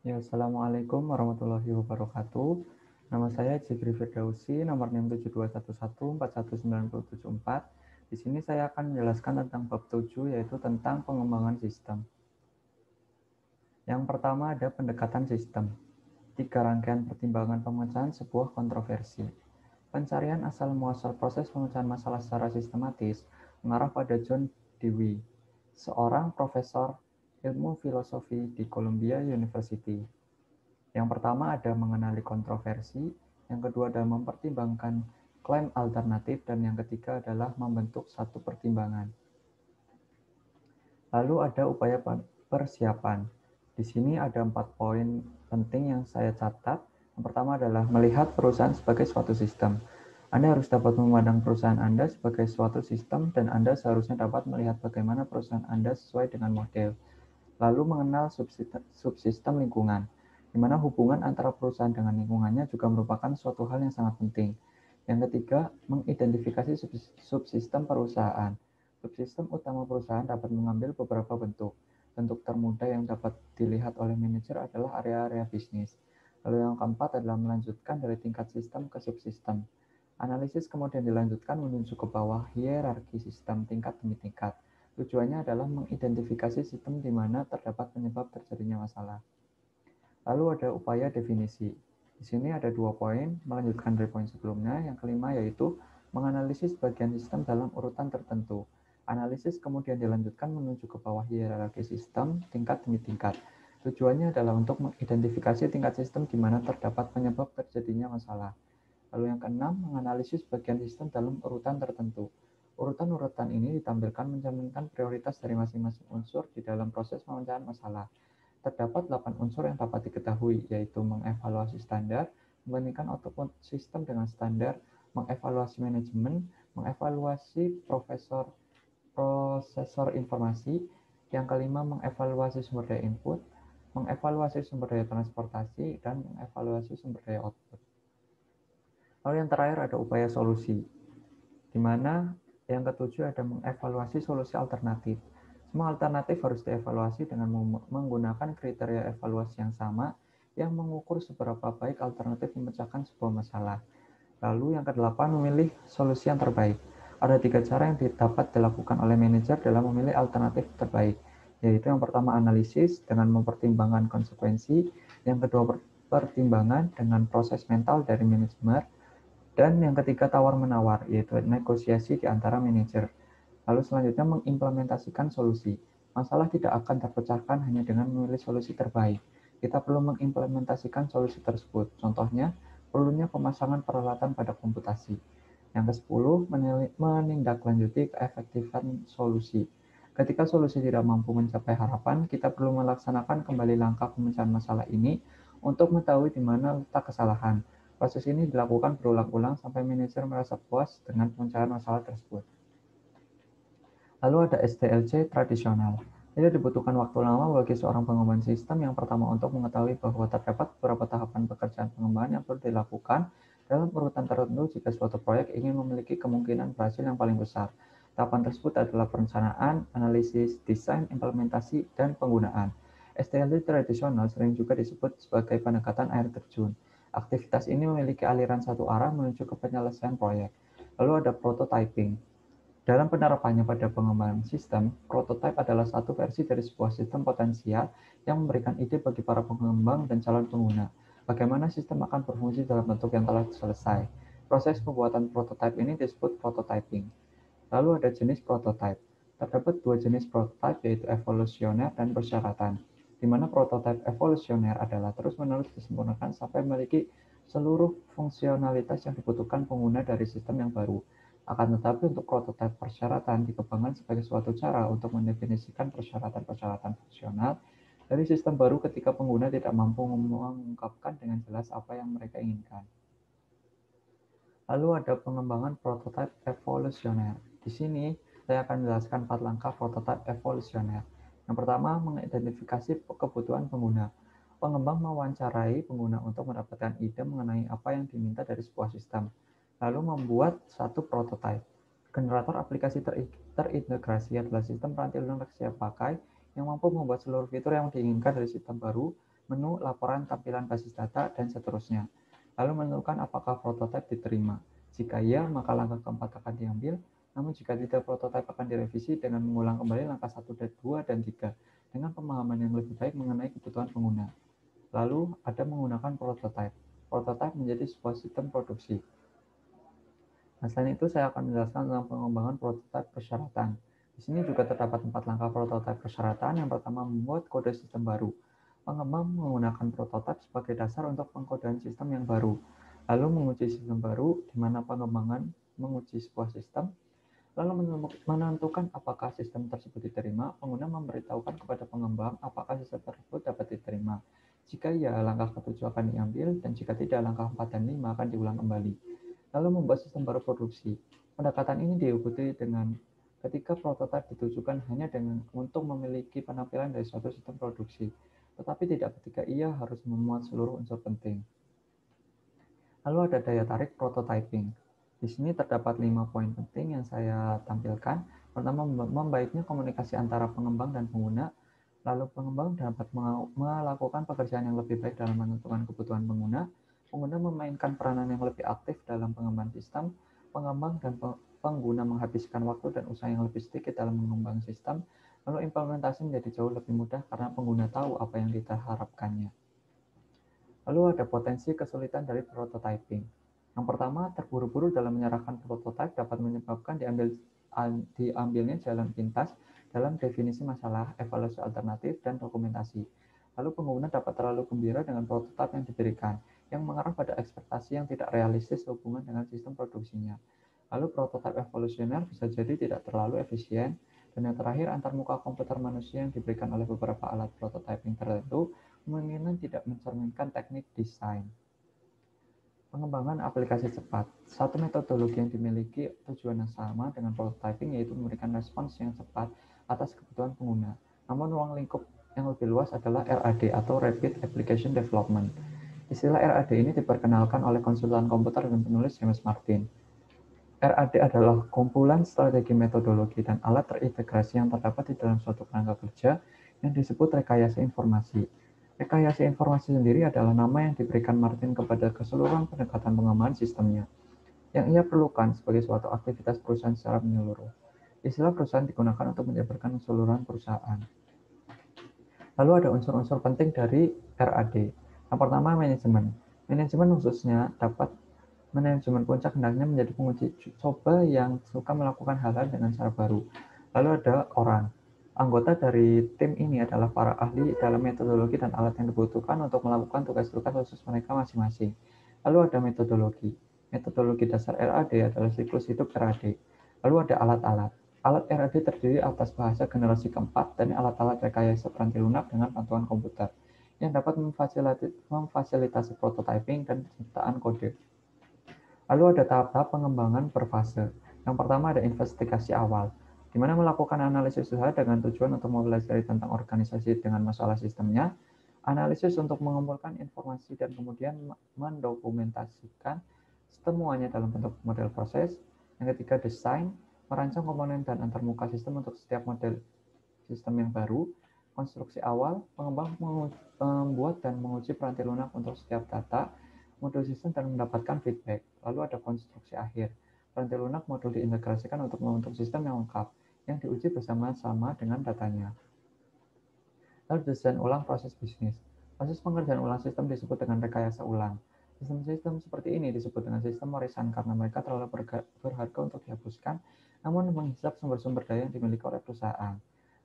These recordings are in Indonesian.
Ya, Assalamualaikum warahmatullahi wabarakatuh. Nama saya Jibri Firdausi, nomor NIM 7211419774. Di sini saya akan menjelaskan tentang bab 7, yaitu tentang pengembangan sistem. Yang pertama ada pendekatan sistem. 3 rangkaian pertimbangan pemecahan sebuah kontroversi. Pencarian asal-muasal proses pemecahan masalah secara sistematis mengarah pada John Dewey, seorang profesor ilmu filosofi di Columbia University. Yang pertama ada mengenali kontroversi, yang kedua adalah mempertimbangkan klaim alternatif, dan yang ketiga adalah membentuk satu pertimbangan. Lalu ada upaya persiapan. Di sini ada 4 poin penting yang saya catat. Yang pertama adalah melihat perusahaan sebagai suatu sistem. Anda harus dapat memandang perusahaan Anda sebagai suatu sistem, dan Anda seharusnya dapat melihat bagaimana perusahaan Anda sesuai dengan model. Lalu mengenal subsistem lingkungan, di mana hubungan antara perusahaan dengan lingkungannya juga merupakan suatu hal yang sangat penting. Yang ketiga, mengidentifikasi subsistem perusahaan. Subsistem utama perusahaan dapat mengambil beberapa bentuk. Bentuk termudah yang dapat dilihat oleh manajer adalah area-area bisnis. Lalu yang keempat adalah melanjutkan dari tingkat sistem ke subsistem. Analisis kemudian dilanjutkan menuju ke bawah hierarki sistem tingkat demi tingkat. Tujuannya adalah mengidentifikasi sistem di mana terdapat penyebab terjadinya masalah. Lalu ada upaya definisi. Di sini ada 2 poin, melanjutkan dari poin sebelumnya. Yang kelima yaitu menganalisis bagian sistem dalam urutan tertentu. Analisis kemudian dilanjutkan menuju ke bawah hierarki sistem tingkat demi tingkat. Tujuannya adalah untuk mengidentifikasi tingkat sistem di mana terdapat penyebab terjadinya masalah. Lalu yang keenam, menganalisis bagian sistem dalam urutan tertentu. Urutan-urutan ini ditampilkan mencerminkan prioritas dari masing-masing unsur di dalam proses pemecahan masalah. Terdapat 8 unsur yang dapat diketahui, yaitu mengevaluasi standar, membandingkan output sistem dengan standar, mengevaluasi manajemen, mengevaluasi prosesor informasi, yang kelima mengevaluasi sumber daya input, mengevaluasi sumber daya transportasi, dan mengevaluasi sumber daya output. Lalu yang terakhir ada upaya solusi, di mana yang ketujuh ada mengevaluasi solusi alternatif. Semua alternatif harus dievaluasi dengan menggunakan kriteria evaluasi yang sama yang mengukur seberapa baik alternatif memecahkan sebuah masalah. Lalu yang kedelapan, memilih solusi yang terbaik. Ada 3 cara yang dapat dilakukan oleh manajer dalam memilih alternatif terbaik, yaitu yang pertama analisis dengan mempertimbangkan konsekuensi, yang kedua pertimbangan dengan proses mental dari manajemen, dan yang ketiga tawar-menawar, yaitu negosiasi di antara manajer. Lalu selanjutnya mengimplementasikan solusi. Masalah tidak akan terpecahkan hanya dengan memilih solusi terbaik. Kita perlu mengimplementasikan solusi tersebut. Contohnya, perlunya pemasangan peralatan pada komputasi. Yang ke-10, menindaklanjuti keefektifan solusi. Ketika solusi tidak mampu mencapai harapan, kita perlu melaksanakan kembali langkah pemecahan masalah ini untuk mengetahui di mana letak kesalahan. Proses ini dilakukan berulang-ulang sampai manajer merasa puas dengan pemecahan masalah tersebut. Lalu ada SDLC tradisional. Ini dibutuhkan waktu lama bagi seorang pengembang sistem. Yang pertama, untuk mengetahui bahwa terdapat beberapa tahapan pekerjaan pengembangan yang perlu dilakukan dalam urutan tertentu jika suatu proyek ingin memiliki kemungkinan berhasil yang paling besar. Tahapan tersebut adalah perencanaan, analisis, desain, implementasi, dan penggunaan. SDLC tradisional sering juga disebut sebagai pendekatan air terjun. Aktivitas ini memiliki aliran satu arah menuju ke penyelesaian proyek. Lalu ada prototyping. Dalam penerapannya pada pengembangan sistem, prototipe adalah satu versi dari sebuah sistem potensial yang memberikan ide bagi para pengembang dan calon pengguna. Bagaimana sistem akan berfungsi dalam bentuk yang telah selesai. Proses pembuatan prototipe ini disebut prototyping. Lalu ada jenis prototipe. Terdapat 2 jenis prototipe, yaitu evolusioner dan persyaratan, di mana prototipe evolusioner adalah terus-menerus disempurnakan sampai memiliki seluruh fungsionalitas yang dibutuhkan pengguna dari sistem yang baru. Akan tetapi untuk prototipe persyaratan dikembangkan sebagai suatu cara untuk mendefinisikan persyaratan-persyaratan fungsional dari sistem baru ketika pengguna tidak mampu mengungkapkan dengan jelas apa yang mereka inginkan. Lalu ada pengembangan prototipe evolusioner. Di sini saya akan menjelaskan 4 langkah prototipe evolusioner. Yang pertama, mengidentifikasi kebutuhan pengguna. Pengembang mewawancarai pengguna untuk mendapatkan ide mengenai apa yang diminta dari sebuah sistem, lalu membuat satu prototipe. Generator aplikasi terintegrasi adalah sistem peranti lunak siap pakai yang mampu membuat seluruh fitur yang diinginkan dari sistem baru menu, laporan, tampilan basis data, dan seterusnya. Lalu menentukan apakah prototipe diterima. Jika iya, maka langkah keempat akan diambil. Namun jika tidak, prototipe akan direvisi dengan mengulang kembali langkah 1, 2, dan 3 dengan pemahaman yang lebih baik mengenai kebutuhan pengguna. Lalu ada menggunakan prototipe. Prototipe menjadi sebuah sistem produksi. Nah, selain itu, saya akan menjelaskan tentang pengembangan prototipe persyaratan. Di sini juga terdapat 4 langkah prototipe persyaratan. Yang pertama, membuat kode sistem baru. Pengembang menggunakan prototipe sebagai dasar untuk pengkodean sistem yang baru. Lalu menguji sistem baru, di mana pengembangan menguji sebuah sistem, lalu menentukan apakah sistem tersebut diterima. Pengguna memberitahukan kepada pengembang apakah sistem tersebut dapat diterima. Jika iya, langkah ketujuh akan diambil, dan jika tidak, langkah 4 dan 5 akan diulang kembali. Lalu membuat sistem baru produksi. Pendekatan ini diikuti dengan ketika prototipe ditujukan hanya untuk memiliki penampilan dari suatu sistem produksi, tetapi tidak ketika ia harus memuat seluruh unsur penting. Lalu ada daya tarik prototyping. Di sini terdapat 5 poin penting yang saya tampilkan. Pertama, membaiknya komunikasi antara pengembang dan pengguna. Lalu pengembang dapat melakukan pekerjaan yang lebih baik dalam menentukan kebutuhan pengguna. Pengguna memainkan peranan yang lebih aktif dalam pengembangan sistem. Pengembang dan pengguna menghabiskan waktu dan usaha yang lebih sedikit dalam mengembang sistem. Lalu implementasi menjadi jauh lebih mudah karena pengguna tahu apa yang diharapkannya. Lalu ada potensi kesulitan dari prototyping. Yang pertama, terburu-buru dalam menyerahkan prototipe dapat menyebabkan diambilnya jalan pintas dalam definisi masalah, evaluasi alternatif, dan dokumentasi. Lalu pengguna dapat terlalu gembira dengan prototipe yang diberikan, yang mengarah pada ekspektasi yang tidak realistis sehubungan dengan sistem produksinya. Lalu prototipe evolusioner bisa jadi tidak terlalu efisien. Dan yang terakhir, antarmuka komputer manusia yang diberikan oleh beberapa alat prototyping tertentu kemungkinan tidak mencerminkan teknik desain. Pengembangan aplikasi cepat. Satu metodologi yang dimiliki tujuan yang sama dengan prototyping, yaitu memberikan respons yang cepat atas kebutuhan pengguna. Namun ruang lingkup yang lebih luas adalah RAD atau Rapid Application Development. Istilah RAD ini diperkenalkan oleh konsultan komputer dan penulis James Martin. RAD adalah kumpulan strategi, metodologi, dan alat terintegrasi yang terdapat di dalam suatu kerangka kerja yang disebut rekayasa informasi. Rekayasa informasi sendiri adalah nama yang diberikan Martin kepada keseluruhan pendekatan pengembangan sistemnya, yang ia perlukan sebagai suatu aktivitas perusahaan secara menyeluruh. Istilah perusahaan digunakan untuk menjabarkan keseluruhan perusahaan. Lalu ada unsur-unsur penting dari RAD. Yang pertama, manajemen. Manajemen khususnya dapat manajemen puncak hendaknya menjadi penguji coba yang suka melakukan hal-hal dengan cara baru. Lalu ada orang. Anggota dari tim ini adalah para ahli dalam metodologi dan alat yang dibutuhkan untuk melakukan tugas-tugas khusus mereka masing-masing. Lalu ada metodologi. Metodologi dasar RAD adalah siklus hidup RAD. Lalu ada alat-alat. Alat RAD terdiri atas bahasa generasi keempat dan alat-alat rekayasa peranti lunak dengan bantuan komputer yang dapat memfasilitasi prototyping dan penciptaan kode. Lalu ada tahap-tahap pengembangan per fase. Yang pertama ada investigasi awal, di mana melakukan analisis usaha dengan tujuan untuk mempelajari tentang organisasi dengan masalah sistemnya, analisis untuk mengumpulkan informasi dan kemudian mendokumentasikan semuanya dalam bentuk model proses. Yang ketiga, desain, merancang komponen dan antarmuka sistem untuk setiap model sistem yang baru. Konstruksi awal, pengembang membuat dan menguji peranti lunak untuk setiap data, modul sistem dan mendapatkan feedback. Lalu ada konstruksi akhir. Peranti lunak modul diintegrasikan untuk membentuk sistem yang lengkap, yang diuji bersama-sama dengan datanya. Lalu desain ulang proses bisnis. Proses pengerjaan ulang sistem disebut dengan rekayasa ulang. Sistem-sistem seperti ini disebut dengan sistem warisan karena mereka terlalu berharga untuk dihapuskan, namun menghisap sumber-sumber daya yang dimiliki oleh perusahaan.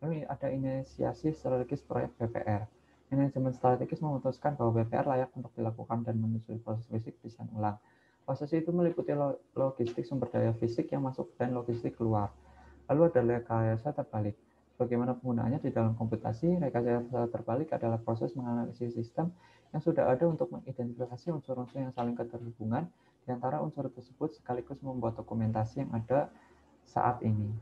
Lalu ada inisiasi strategis proyek BPR. Manajemen strategis memutuskan bahwa BPR layak untuk dilakukan dan menyusui proses fisik desain ulang. Proses itu meliputi logistik sumber daya fisik yang masuk dan logistik keluar. Lalu ada rekayasa terbalik. Bagaimana penggunaannya di dalam komputasi, rekayasa terbalik adalah proses menganalisis sistem yang sudah ada untuk mengidentifikasi unsur-unsur yang saling keterhubungan di antara unsur tersebut sekaligus membuat dokumentasi yang ada saat ini.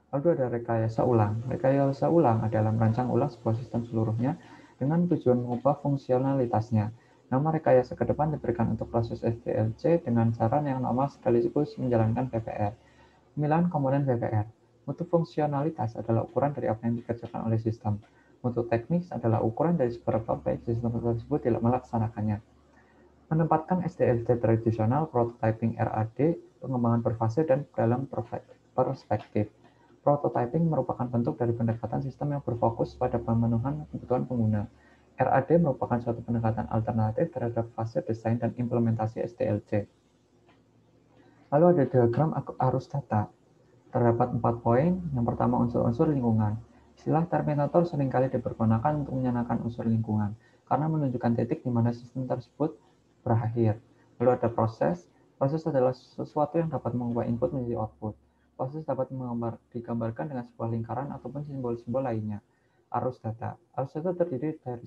Lalu ada rekayasa ulang. Rekayasa ulang adalah merancang ulang sebuah sistem seluruhnya dengan tujuan mengubah fungsionalitasnya. Nama rekayasa ke depan diberikan untuk proses SDLC dengan cara yang normal sekaligus menjalankan PPR. Pemilihan komponen PPR. Mutu fungsionalitas adalah ukuran dari apa yang dikerjakan oleh sistem. Mutu teknis adalah ukuran dari seberapa baik sistem tersebut tidak melaksanakannya. Menempatkan SDLC tradisional, prototyping RAD, pengembangan berfase dan dalam perspektif. Prototyping merupakan bentuk dari pendekatan sistem yang berfokus pada pemenuhan kebutuhan pengguna. RAD merupakan suatu pendekatan alternatif terhadap fase desain dan implementasi SDLC. Lalu ada diagram arus data. Terdapat 4 poin. Yang pertama, unsur-unsur lingkungan. Istilah terminator seringkali dipergunakan untuk menyanakan unsur lingkungan, karena menunjukkan titik di mana sistem tersebut berakhir. Lalu ada proses. Proses adalah sesuatu yang dapat mengubah input menjadi output. Proses dapat digambarkan dengan sebuah lingkaran ataupun simbol-simbol lainnya. Arus data. Arus data terdiri dari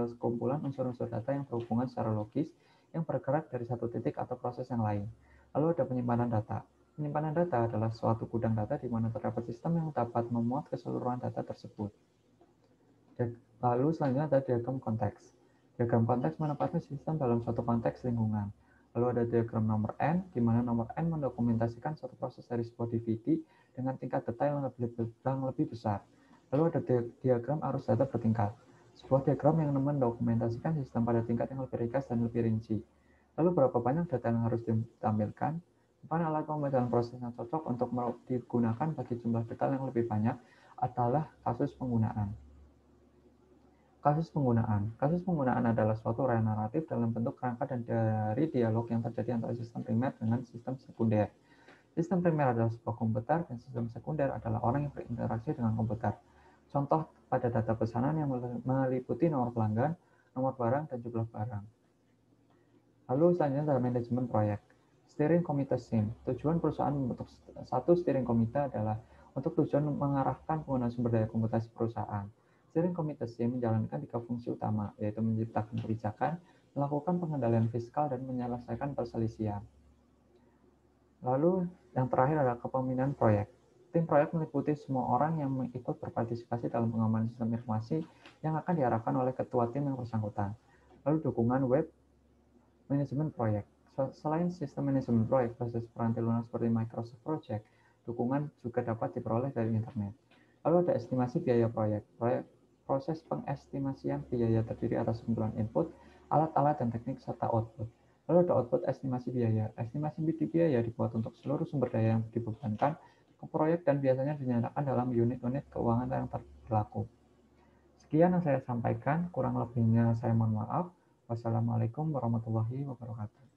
sekumpulan unsur-unsur data yang berhubungan secara logis yang bergerak dari satu titik atau proses yang lain. Lalu ada penyimpanan data. Penyimpanan data adalah suatu gudang data di mana terdapat sistem yang dapat memuat keseluruhan data tersebut. Lalu selanjutnya ada diagram konteks. Diagram konteks menempatkan sistem dalam suatu konteks lingkungan. Lalu ada diagram nomor N, di mana nomor N mendokumentasikan suatu proses dari sebuah DVD dengan tingkat detail yang lebih besar. Lalu ada diagram arus data bertingkat. Sebuah diagram yang mendokumentasikan sistem pada tingkat yang lebih ringkas dan lebih rinci. Lalu berapa banyak data yang harus ditampilkan? Kapan alat pemetaan proses yang cocok untuk digunakan bagi jumlah detail yang lebih banyak adalah kasus penggunaan. Kasus penggunaan. Kasus penggunaan adalah suatu rangka naratif dalam bentuk kerangka dan dari dialog yang terjadi antara sistem primer dengan sistem sekunder. Sistem primer adalah sebuah komputer dan sistem sekunder adalah orang yang berinteraksi dengan komputer. Contoh pada data pesanan yang meliputi nomor pelanggan, nomor barang, dan jumlah barang. Lalu selanjutnya adalah manajemen proyek. Steering Committee SIM. Tujuan perusahaan membentuk satu steering committee adalah untuk tujuan mengarahkan penggunaan sumber daya komputasi perusahaan. Steering Committee SIM menjalankan 3 fungsi utama, yaitu menciptakan kebijakan, melakukan pengendalian fiskal, dan menyelesaikan perselisihan. Lalu yang terakhir adalah kepemimpinan proyek. Tim proyek meliputi semua orang yang ikut berpartisipasi dalam pengembangan sistem informasi yang akan diarahkan oleh ketua tim yang bersangkutan. Lalu dukungan web manajemen proyek. Selain sistem manajemen proyek, proses peranti lunak seperti Microsoft Project, dukungan juga dapat diperoleh dari internet. Lalu ada estimasi biaya proyek. Proses pengestimasian biaya terdiri atas kumpulan input, alat-alat, dan teknik, serta output. Lalu ada output estimasi biaya. Estimasi biaya dibuat untuk seluruh sumber daya yang dibebankan ke proyek dan biasanya dinyatakan dalam unit-unit keuangan yang berlaku. Sekian yang saya sampaikan, kurang lebihnya saya mohon maaf. Wassalamualaikum warahmatullahi wabarakatuh.